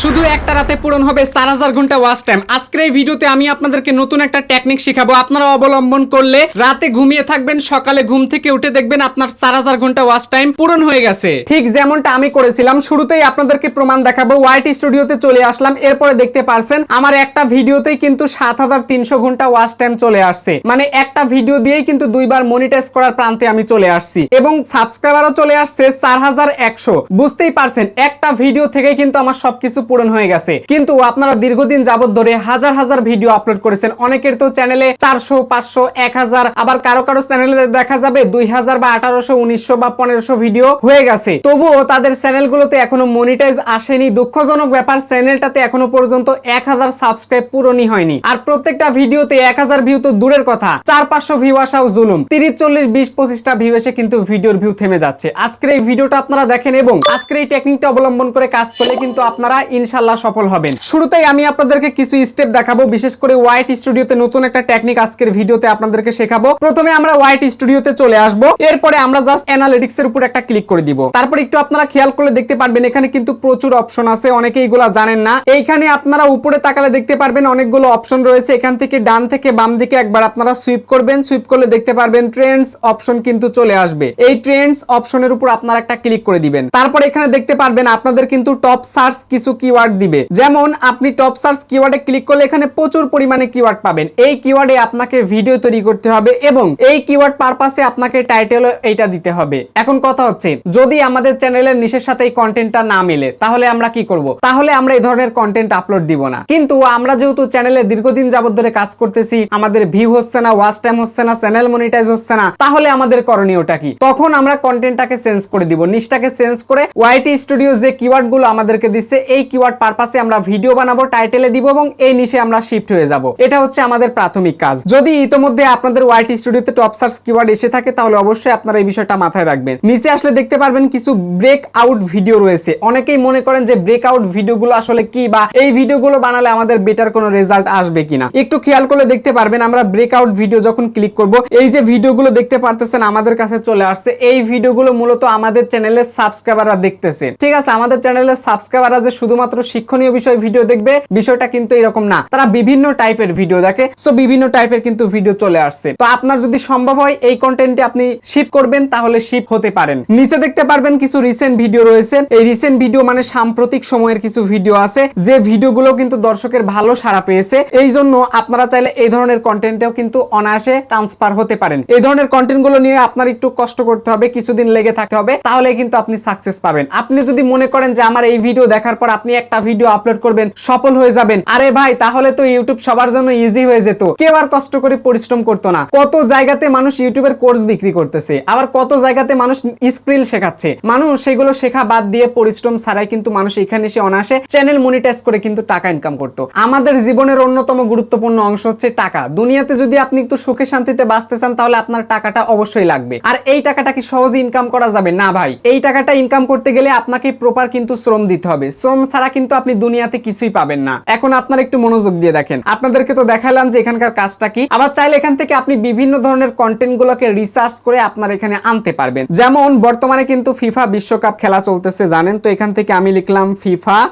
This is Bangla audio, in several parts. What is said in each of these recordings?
শুধু একটা রাতে পূরণ হবে 4000 ঘন্টা ওয়াচ টাইম। আজকের এই ভিডিওতে আমি আপনাদেরকে নতুন একটা টেকনিক শেখাবো। আপনারা অবলম্বন করলে রাতে ঘুমিয়ে থাকবেন, সকালে ঘুম থেকে উঠে দেখবেন আপনার 4000 ঘন্টা ওয়াচ টাইম পূরণ হয়ে গেছে। ঠিক যেমনটা আমি করেছিলাম। শুরুতেই আপনাদেরকে প্রমাণ দেখাবো। ওয়াইট স্টুডিওতে চলে আসলাম, এরপরে দেখতে পারছেন আমার একটা ভিডিওতেই কিন্তু 7300 ঘন্টা ওয়াচ টাইম চলে আসছে। মানে একটা ভিডিও দিয়েই কিন্তু দুইবার মনিটাইজ করার প্রান্তে আমি চলে আসছি এবং সাবস্ক্রাইবারও চলে আসছে 4100। বুঝতেই পারছেন একটা ভিডিও থেকে কিন্তু আমার সবকিছু পূরণ হয়ে গেছে। কিন্তু আপনারা দীর্ঘদিন যাবত ধরে হাজার হাজার ভিডিও আপলোড করেছেন। অনেকের তো চ্যানেলে 400, 500, 1000, আবার কারো কারো চ্যানেলে দেখা যাবে 2000 বা 1800, 1900 বা 1500 ভিডিও হয়ে গেছে। তবুও তাদের চ্যানেলগুলোতে এখনো মনিটাইজ আসেনি। দুঃখজনক ব্যাপার, চ্যানেলটাতে এখনো পর্যন্ত 1000 সাবস্ক্রাইব পূরণই হয়নি। আর প্রত্যেকটা ভিডিওতে 1000 ভিউ তো দূরের কথা, 400-500 ভিউ আসাও জুলুম। 30, 40, 20, 25টা ভিউ এসে কিন্তু ভিডিওর ভিউ থেমে যাচ্ছে। আজকের এই ভিডিওটা আপনারা দেখেন এবং আজকের এই টেকনিকটা অবলম্বন করে কাজ করলে কিন্তু আপনারা ইনশাআল্লাহ সফল হবেন। শুরুতেই আমি আপনাদেরকে কিছু স্টেপ দেখাবো, বিশেষ করে ওয়াইট স্টুডিওতে নতুন একটা টেকনিক আজকের ভিডিওতে আপনাদেরকে শেখাবো। প্রথমে আমরা ওয়াইট স্টুডিওতে চলে আসব, এরপরে আমরা জাস্ট অ্যানালিটিক্স এর উপর একটা ক্লিক করে দিব। তারপর একটু আপনারা খেয়াল করলে দেখতে পারবেন এখানে কিন্তু প্রচুর অপশন আছে, অনেকেই এগুলা জানেন না। এইখানে আপনারা উপরে তাকালে দেখতে পারবেন অনেকগুলো অপশন রয়েছে। এখান থেকে ডান থেকে বাম দিকে একবার আপনারা সুইপ করবেন, সুইপ করলে দেখতে পারবেন ট্রেন্ডস অপশন কিন্তু চলে আসবে। এই ট্রেন্ডস অপশনের উপর আপনারা একটা ক্লিক করে দিবেন। তারপর এখানে দেখতে পারবেন আপনাদের কিন্তু টপ সার্চ কিছু কিওয়ার্ড দিবে। যেমন আপনি টপ সার্চ কিওয়ার্ডে ক্লিক করলে এখানে প্রচুর পরিমাণে কিওয়ার্ড পাবেন। এই কিওয়ার্ডে আপনাকে ভিডিও তৈরি করতে হবে এবং এই কিওয়ার্ড পারপাসে আপনাকে টাইটেল এইটা দিতে হবে। এখন কথা হচ্ছে, যদি আমাদের চ্যানেলের নিশের সাথে এই কন্টেন্টটা না মিলে তাহলে আমরা কি করব? তাহলে আমরা এই ধরনের কন্টেন্ট আপলোড দিব না। কিন্তু আমরা যেহেতু চ্যানেলে দীর্ঘদিন যাবত ধরে কাজ করতেছি, আমাদের ভিউ হচ্ছে না, ওয়াচ টাইম হচ্ছে না, চ্যানেল মনিটাইজ হচ্ছে না, তাহলে আমাদের করণীয়টা কি? তখন আমরা কন্টেন্টটাকে চেঞ্জ করে দিব, নিশটাকে চেঞ্জ করে ওয়াইটি স্টুডিও যে কিওয়ার্ড গুলো আমাদেরকে দিচ্ছে এই কিওয়ার্ড পারপাসে আমরা ভিডিও বানাবো, টাইটেলে দিব এবং এই নিশে আমরা শিফট হয়ে যাব। এটা হচ্ছে আমাদের প্রাথমিক কাজ। যদি ইতোমধ্যে আপনাদের ওয়াইটি স্টুডিওতে টপ সার্চ কিওয়ার্ড এসে থাকে তাহলে অবশ্যই আপনারা এই বিষয়টা মাথায় রাখবেন। নিচে আসলে দেখতে পারবেন কিছু ব্রেক আউট ভিডিও রয়েছে। অনেকেই মনে করেন যে ব্রেক আউট ভিডিওগুলো আসলে কি, বা এই ভিডিওগুলো বানালে আমাদের বেটার কোনো রেজাল্ট আসবে কিনা। একটু খেয়াল করলে দেখতে পারবেন আমরা ব্রেক আউট ভিডিও যখন ক্লিক করব, এই যে ভিডিওগুলো দেখতে পারতেছেন আমাদের কাছে চলে আসছে। এই ভিডিওগুলো মূলত আমাদের চ্যানেলের সাবস্ক্রাইবাররা দেখতেছে। ঠিক আছে, আমাদের চ্যানেলের সাবস্ক্রাইবাররা যে শুধুমাত্র শিক্ষণীয় বিষয় ভিডিও দেখবে বিষয়টা কিন্তু এরকম না, তারা বিভিন্ন টাইপের ভিডিও দেখে। সো বিভিন্ন টাইপের কিন্তু ভিডিও চলে আসছে। তো আপনার যদি সম্ভব হয় এই কন্টেন্টে আপনি শিফট করবেন তাহলে শিফট হতে পারেন। নিচে দেখতে পারবেন কিছু রিসেন্ট ভিডিও রয়েছে। এই রিসেন্ট ভিডিও মানে সাম্প্রতিক সময়ের কিছু ভিডিও আছে যে ভিডিওগুলো কিন্তু দর্শকের ভালো সাড়া পেয়েছে। এই জন্য আপনারা চাইলে এই ধরনের কন্টেন্টেও কিন্তু অনায়াসে ট্রান্সফার হতে পারেন। এই ধরনের কন্টেন্ট গুলো নিয়ে আপনার একটু কষ্ট করতে হবে, কিছুদিন লেগে থাকতে হবে, তাহলে কিন্তু আপনি সাকসেস পাবেন। আপনি যদি মনে করেন যে আমার এই ভিডিও দেখার পর আপনি একটা ভিডিও আপলোড করবেন, সফল হয়ে যাবেন, আরে ভাই তাহলে তো ইউটিউব সবার জন্য ইজি হয়ে যেত, কেউ আর কষ্ট করে পরিশ্রম করতো না। কত জায়গাতে মানুষ ইউটিউবের কোর্স বিক্রি করতেছে, আবার কত জায়গাতে মানুষ স্কিল শেখাচ্ছে। মানুষ সেগুলো শেখা বাদ দিয়ে পরিশ্রম ছাড়াই কিন্তু মানুষ এখানে এসে অনায়াসে চ্যানেল মনিটাইজ করে কিন্তু টাকা ইনকাম করতো। আমাদের জীবনের অন্যতম গুরুত্বপূর্ণ অংশ হচ্ছে টাকা। দুনিয়াতে যদি আপনি একটু সুখে শান্তিতে বাঁচতে চান তাহলে আপনার টাকাটা অবশ্যই লাগবে। আর এই টাকাটা কি সহজে ইনকাম করা যাবে? না ভাই, এই টাকাটা ইনকাম করতে গেলে আপনাকে প্রপার কিন্তু শ্রম দিতে হবে। শ্রম ছাড়া কিন্তু আপনি দুনিয়াতে কিছুই পাবেন না। এখন আপনারা একটু মনোযোগ দিয়ে দেখেন, আপনাদেরকে তো দেখালাম যে এখানকার কাজটা কি। আবার চাইলে এখান থেকে আপনি বিভিন্ন ধরনের কন্টেন্ট গুলোকে রিসার্চ করে আপনার এখানে আনতে পারবেন। যেমন বর্তমানে কিন্তু ফিফা বিশ্বকাপ খেলা চলতেছে জানেন, তো এখান থেকে আমি লিখলাম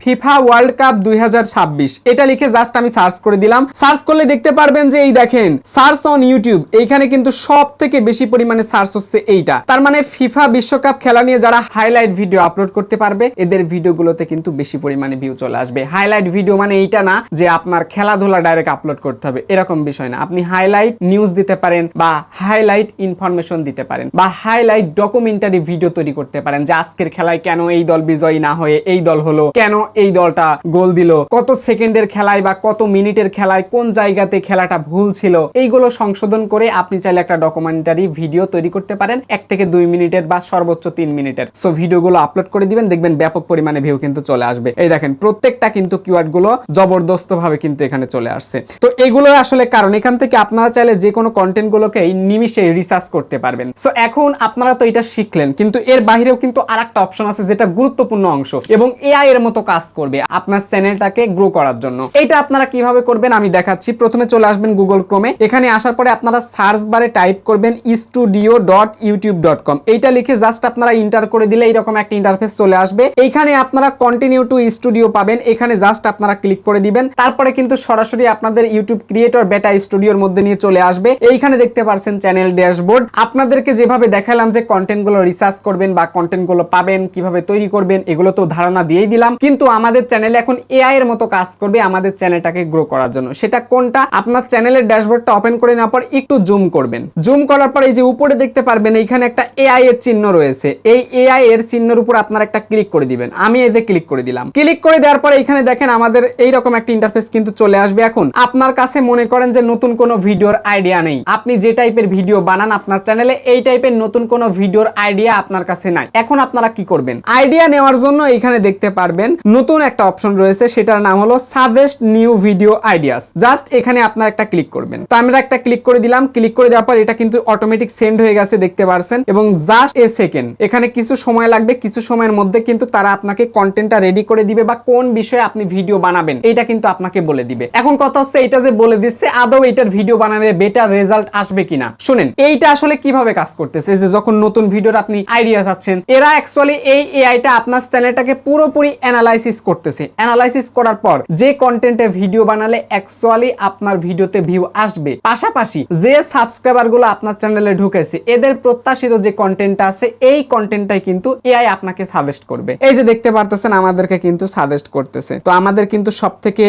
ফিফা ওয়ার্ল্ড কাপ 2026, এটা লিখে জাস্ট আমি সার্চ করে দিলাম। সার্চ করলে দেখতে পারবেন যে এই দেখেন সার্চ অন ইউটিউব, এইখানে কিন্তু সব থেকে বেশি পরিমাণে সার্চ হচ্ছে এইটা। তার মানে ফিফা বিশ্বকাপ খেলা নিয়ে যারা হাইলাইট ভিডিও আপলোড করতে পারবে এদের ভিডিওগুলোতে কিন্তু বেশি পরিমাণে ভিউ চলে আসবে। হাইলাইট ভিডিও মানে এইটা না যে আপনার খেলাধুলা ডাইরেক্ট আপলোড করতে হবে, এরকম বিষয় না। আপনি হাইলাইট নিউজ দিতে পারেন, বা হাইলাইট ইনফরমেশন দিতে পারেন, বা হাইলাইট ডকুমেন্টারি ভিডিও তৈরি করতে পারেন যে আজকের খেলায় কেন এই দল বিজয়ী না হয়ে এই দল হলো, কেন এই দলটা গোল দিল, কত সেকেন্ডের খেলায় বা কত মিনিটের খেলায় কোন জায়গাতে খেলাটা ভুল ছিল, এইগুলো সংশোধন করে আপনি চাইলে একটা ডকুমেন্টারি ভিডিও তৈরি করতে পারেন 1 থেকে 2 মিনিটের বা সর্বোচ্চ 3 মিনিটের। সো ভিডিওগুলো আপলোড করে দিবেন, দেখবেন ব্যাপক পরিমাণে ভিউ কিন্তু চলে আসবে। এই দেখেন প্রত্যেকটা কিন্তু কিওয়ার্ড গুলো জবরদস্ত ভাবে কিন্তু এখানে চলে আসছে। তো এগুলো আসলে কারণ এখান থেকে আপনারা চাইলে যে কোনো কন্টেন্ট গুলোকে নিমিশে রিসার্চ করতে পারবেন। সো এখন আপনারা তো এটা শিখলেন, কিন্তু এর বাইরেও কিন্তু আরেকটা অপশন আছে যেটা গুরুত্বপূর্ণ অংশ এবং এআই এর মতো কাজ করবে আপনার চ্যানেলটাকে গ্রো করার জন্য। এটা আপনারা কিভাবে করবেন আমি দেখাচ্ছি। প্রথমে চলে আসবেন গুগল ক্রোমে, এখানে আসার পরে আপনারা সার্চ বারে টাইপ করবেন studio.youtube.com। এইটা লিখে জাস্ট আপনারা ইন্টার করে দিলে এরকম একটা ইন্টারফেস চলে আসবে। এইখানে আপনারা কন্টিনিউ টু স্টুডিও পাবেন, এখানে জাস্ট আপনারা ক্লিক করে দিবেন। তারপরে কিন্তু সরাসরি আপনাদের ইউটিউব ক্রিয়েটর বেটা স্টুডিওর মধ্যে নিয়ে চলে আসবে। এইখানে দেখতে পাচ্ছেন চ্যানেল ড্যাশবোর্ড। আপনাদেরকে যেভাবে দেখালাম যে কন্টেন্টগুলো রিসার্চ করবেন বা কন্টেন্টগুলো পাবেন কিভাবে তৈরি করবেন, এগুলো তো ধারণা দিয়েই দিলাম। কিন্তু আমাদের চ্যানেলে এখন এআই এর মতো কাজ করবে আমাদের চ্যানেলটাকে গ্রো করার জন্য। সেটা কোনটা? আপনার চ্যানেলের ড্যাশবোর্ডটা ওপেন করে নেওয়ার পর একটু জুম করবেন। জুম করার পর এই যে উপরে দেখতে পারবেন এইখানে একটা এআই এর চিহ্ন রয়েছে। এই এআই এর চিহ্নের উপর আপনারা একটা ক্লিক করে দিবেন। আমি এতে ক্লিক করে দিলাম। ক্লিক করে দেওয়ার পরে এখানে দেখেন আমাদের এইরকম একটা ইন্টারফেস কিন্তু চলে আসবে। এখন আপনার কাছে মনে করেন যে নতুন কোনো ভিডিওর আইডিয়া নেই, আপনি যে টাইপের ভিডিও বানান আপনার চ্যানেলে এই টাইপের নতুন কোনো ভিডিওর আইডিয়া আপনার কাছে নাই। এখন আপনারা কি করবেন? আইডিয়া নেওয়ার জন্য এখানে দেখতে পারবেন নতুন একটা অপশন রয়েছে, সেটার নাম হলো suggest new video ideas. Just এখানে আপনারা একটা ক্লিক করবেন। তো আমরা একটা ক্লিক করে দিলাম। ক্লিক করে দেওয়ার পর এটা কিন্তু অটোমেটিক সেন্ড হয়ে গেছে দেখতে পারছেন, এবং জাস্ট এ সেকেন্ড এখানে কিছু সময় লাগবে। কিছু সময়ের মধ্যে কিন্তু তারা আপনাকে কন্টেন্টটা রেডি করে দিবে বা কোন বিষয়ে আপনি ভিডিও বানাবেন এটা কিন্তু আপনাকে বলে দিবে। এখন কথা হচ্ছে এটা যে বলে দিচ্ছে আদৌ এটার ভিডিও বানালে বেটার রেজাল্ট আসবে কিনা। শুনেন এইটা আসলে কিভাবে কাজ করতেছে। যে যখন নতুন ভিডিওর আপনি আইডিয়া চাচ্ছেন, এরা অ্যাকচুয়ালি এই এআইটা আপনার চ্যানেলটাকে পুরোপুরি অ্যানালাইসিস করতেছে। অ্যানালাইসিস করার পর যে কন্টেন্টে ভিডিও বানালে অ্যাকচুয়ালি আপনার ভিডিওতে ভিউ আসবে, পাশাপাশি যে সাবস্ক্রাইবার গুলো আপনার চ্যানেলে ঢুকেছে এদের প্রত্যাশিত যে কন্টেন্ট আছে এই কন্টেন্টটাই কিন্তু এআই আপনাকে সাজেস্ট করবে। এই যে দেখতে পারতেছেন আমাদেরকে কিন্তু সাজেস্ট করতেছে। তো আমাদের কিন্তু সবথেকে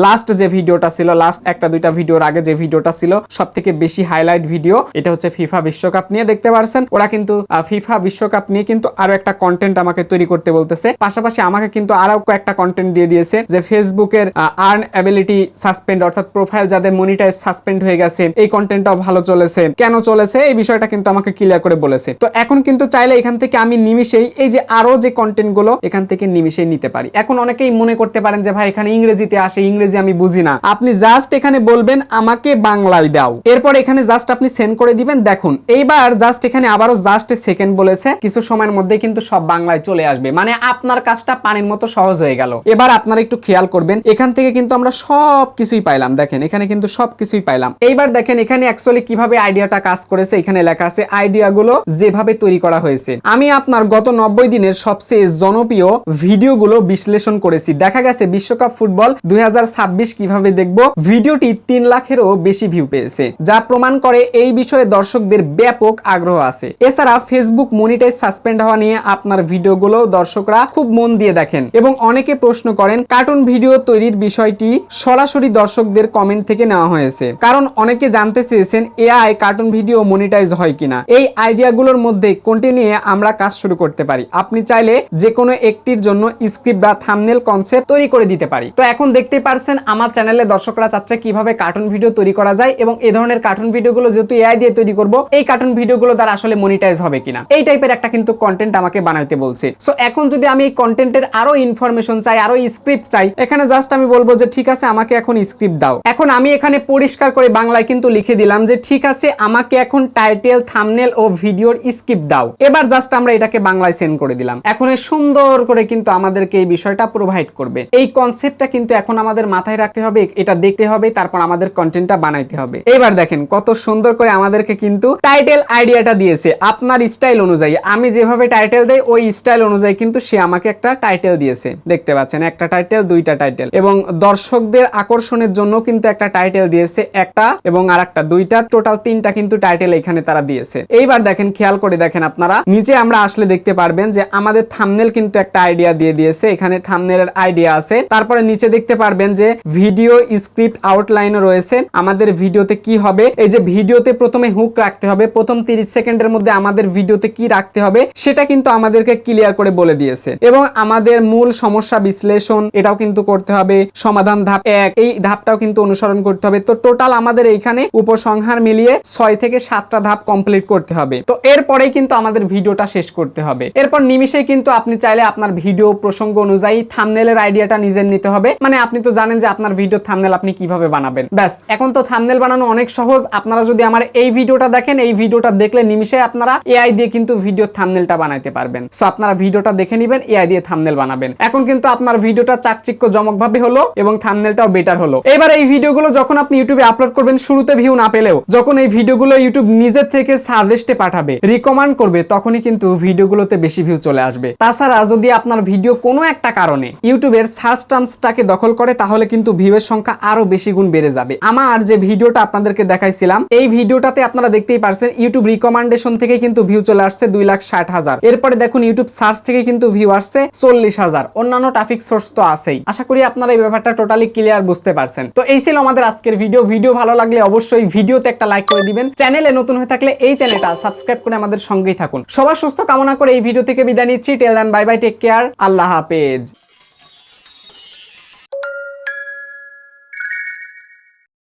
লাস্ট যে ভিডিওটা ছিল, লাস্ট একটা দুইটা ভিডিওর আগে যে ভিডিওটা ছিল সবথেকে বেশি হাইলাইট ভিডিও, এটা হচ্ছে ফিফা বিশ্বকাপ নিয়ে। দেখতে পারছেন ওরা কিন্তু ফিফা বিশ্বকাপ নিয়ে কিন্তু আরো একটা কন্টেন্ট আমাকে তৈরি করতে বলতেছে। পাশাপাশি আমাকে কিন্তু আরো কয়েকটা কন্টেন্ট দিয়ে দিয়েছে যে ফেসবুকের আর্ন অ্যাবিলিটি সাসপেন্ড, অর্থাৎ প্রোফাইল যাদের মনিটাইজ সাসপেন্ড হয়ে গেছে এই কন্টেন্টটাও ভালো চলেছে। কেন চলেছে এই বিষয়টা কিন্তু আমাকে ক্লিয়ার করে বলেছে। তো এখন কিন্তু চাইলে এখান থেকে আমি নিমিশেই এই যে আরো যে কন্টেন্ট গুলো এখান থেকে নিমিশেই নিতে পারি। এখন অনেকেই মনে করতে পারেন যে ভাই এখানে ইংরেজিতে আসে, ইংরেজি আমি বুঝি না। আপনি জাস্ট এখানে বলবেন আমাকে বাংলায় দাও, এরপর এখানে জাস্ট আপনি সেন্ড করে দিবেন। দেখুন এইবার জাস্ট এখানে আবারও জাস্ট সেকেন্ড বলেছে, কিছু সময়ের মধ্যে কিন্তু সব বাংলায় চলে আসবে। মানে আপনার কাজটা পানির মতো সহজ হয়ে গেল। এবার আপনারা একটু খেয়াল করবেন, এখান থেকে কিন্তু আমরা সব কিছুই পাইলাম। দেখেন এখানে কিন্তু সব কিছুই পাইলাম। এইবার দেখেন এখানে অ্যাকচুয়ালি কিভাবে আইডিয়াটা কাজ করেছে। এখানে লেখা আছে আইডিয়াগুলো যেভাবে তৈরি করা হয়েছে। আমি আপনার গত 90 দিনের সবচেয়ে জনপ্রিয় ভিডিওগুলো বিশ্লেষণ করেছি। দেখা গেছে বিশ্বকাপ ফুটবল 2026 কিভাবে দেখব ভিডিওটি 3 লাখেরও বেশি ভিউ পেয়েছে, যা প্রমাণ করে এই বিষয়ে দর্শকদের ব্যাপক আগ্রহ আছে। এছাড়া ফেসবুক মনিটাইজ সাসপেন্ড হওয়া নিয়ে আপনার ভিডিওগুলো দর্শকরা খুব মন দিয়ে দেখেন, এবং অনেকে প্রশ্ন করেন কার্টুন ভিডিও তৈরির বিষয়টি সরাসরি দর্শকদের কমেন্ট থেকে নেওয়া হয়েছে, কারণ অনেকে জানতে চেয়েছেন এআই কার্টুন ভিডিও মনিটাইজ হয় কিনা। এই আইডিয়াগুলোর মধ্যে কোনটি নিয়ে আমরা কাজ শুরু করতে পারি। আপনি চাইলে যে কোনো একটির জন্য স্ক্রিপ্ট বা থাম্বনেল কনসেপ্ট তৈরি করে দিতে পারি। তো এখন দেখতে পারছেন আমার চ্যানেলে দর্শকরা চাচ্ছে কিভাবে কার্টুন ভিডিও তৈরি করা যায়, এবং এই ধরনের কার্টুন ভিডিওগুলো যেহেতু এআই দিয়ে তৈরি করব, এই কার্টুন ভিডিওগুলো দ্বারা আসলে মনিটাইজ হবে কিনা এই টাইপের একটা কিন্তু কন্টেন্ট আমাকে বানাইতে বলছে। সো এখন যদি আমি এই কন্টেন্টের আরো ইনফরমেশন চাই, আরো স্ক্রিপ্ট চাই, এখানে জাস্ট আমি বলবো যে ঠিক আছে আমাকে এখন স্ক্রিপ্ট দাও। এখন আমি এখানে পরিষ্কার করে বাংলায় কিন্তু লিখে দিলাম যে ঠিক আছে আমাকে এখন টাইটেল, থাম্বনেল ও ভিডিওর স্ক্রিপ্ট দাও। এবার জাস্ট আমরা এটাকে বাংলায় সেন্ড করে দিলাম। এখন সুন্দর করে কিন্তু আমাদেরকে এই বিষয়টা প্রোভাইড করবে। এই কনসেপ্টটা কিন্তু এখন আমাদের মাথায় রাখতে হবে, এটা দেখতে হবে, তারপর আমাদের কন্টেন্টটা বানাইতে হবে। এবার দেখেন কত সুন্দর করে আমাদেরকে কিন্তু টাইটেল আইডিয়াটা দিয়েছে আপনার স্টাইল অনুযায়ী। আমি যেভাবে টাইটেল দেই ওই স্টাইল অনুযায়ী কিন্তু সে আমাকে একটা টাইটেল দিয়েছে। দেখতে পাচ্ছেন একটা টাইটেল, দুইটা টাইটেল, এবং দর্শকদের আকর্ষণের জন্য কিন্তু একটা টাইটেল দিয়েছে, একটা এবং আরেকটা, দুইটা, টোটাল 3টা কিন্তু টাইটেল এখানে তারা দিয়েছে। এইবার দেখেন খেয়াল করে দেখেন আপনারা নিচে আমরা আসলে দেখতে পারবেন যে আমাদের থাম্বনেল কিন্তু একটা আইডিয়া দিয়ে দিয়েছে। এখানে থাম্বনেলের আইডিয়া আছে। তারপরে নিচে দেখতে পারবেন যে ভিডিও স্ক্রিপ্ট আউটলাইনও রয়েছে। আমাদের ভিডিওতে কি হবে, এই যে ভিডিওতে প্রথমে হুক রাখতে হবে, প্রথম 30 সেকেন্ডের মধ্যে আমাদের ভিডিওতে কি রাখতে হবে সেটা কিন্তু আমাদেরকে ক্লিয়ার করে বলে দিয়েছে, এবং আমাদের মূল সমস্যা বিশ্লেষণ এটাও কিন্তু করতে হবে, সমাধান ধাপ 1 এই ধাপটাও কিন্তু অনুসরণ করতে হবে। তো টোটাল আমাদের এইখানে উপসংহার মিলিয়ে 6 থেকে 7টা ধাপ কমপ্লিট করতে হবে। তো এরপরেই কিন্তু আমাদের ভিডিওটা শেষ করতে হবে। এরপর নিমিশেই কিন্তু আপনি চাইলে আপনার ভিডিও প্রসঙ্গ অনুযায়ী থাম্বনেলের আইডিয়াটা নিজের নিতে হবে। মানে আপনি তো জানেন যে আপনার ভিডিও থাম্বনেল আপনি কিভাবে বানাবেন। ব্যাস এখন তো থাম্বনেল বানানো অনেক সহজ। আপনারা যদি আমার এই ভিডিওটা দেখেন, এই ভিডিওটা দেখলে নিমিশে আপনারা এআই দিয়ে কিন্তু ভিডিও থাম্বনেলটা বানাইতে পারবেন। সো আপনারা ভিডিওটা দেখে নেবেন, এআই দিয়ে থাম্বনেল বানাবেন। এখন কিন্তু আপনার ভিডিওটা চাকচিক্য জমকভাবে হলো এবং থাম্বনেলটাও বেটার হলো। এবার এই ভিডিওগুলো যখন আপনি ইউটিউবে আপলোড করবেন, শুরুতে ভিউ না পেলেও যখন এই ভিডিওগুলো ইউটিউব নিজের থেকে সাজেস্টে পাঠাবে, রিকমেন্ড করবে, তখনই কিন্তু ভিডিওগুলোতে বেশি ভিউ চলে আসবে। তাছাড়া যদি আপনার ভিডিও কোন কোনো একটা কারণে ইউটিউবের সার্চ টার্মসটাকে দখল করে, তাহলে কিন্তু ভিউয়ের সংখ্যা আরো বেশি গুণ বেড়ে যাবে। আমার যে ভিডিওটা আপনাদেরকে দেখাইছিলাম, এই ভিডিওটাতে আপনারা দেখতেই পারছেন ইউটিউব রিকমেন্ডেশন থেকে কিন্তু ভিউ চলে আসছে 2,60,000। এরপরে দেখুন ইউটিউব সার্চ থেকে কিন্তু ভিউ আসছে 40,000। অন্যান্য ট্রাফিক সোর্স তো আছেই। আশা করি আপনারা এই ব্যাপারটা টোটালি ক্লিয়ার বুঝতে পারছেন। তো এই ছিল আমাদের আজকের ভিডিও ভালো লাগলে অবশ্যই ভিডিওতে একটা লাইক করে দিবেন। চ্যানেলে নতুন হয়ে থাকলে এই চ্যানেলটা সাবস্ক্রাইব করে আমাদের সঙ্গেই থাকুন। সবার সুস্থ কামনা করে এই ভিডিও থেকে বিদায় নিচ্ছি। Till then bye bye, take care, আল্লাহ হাফেজ।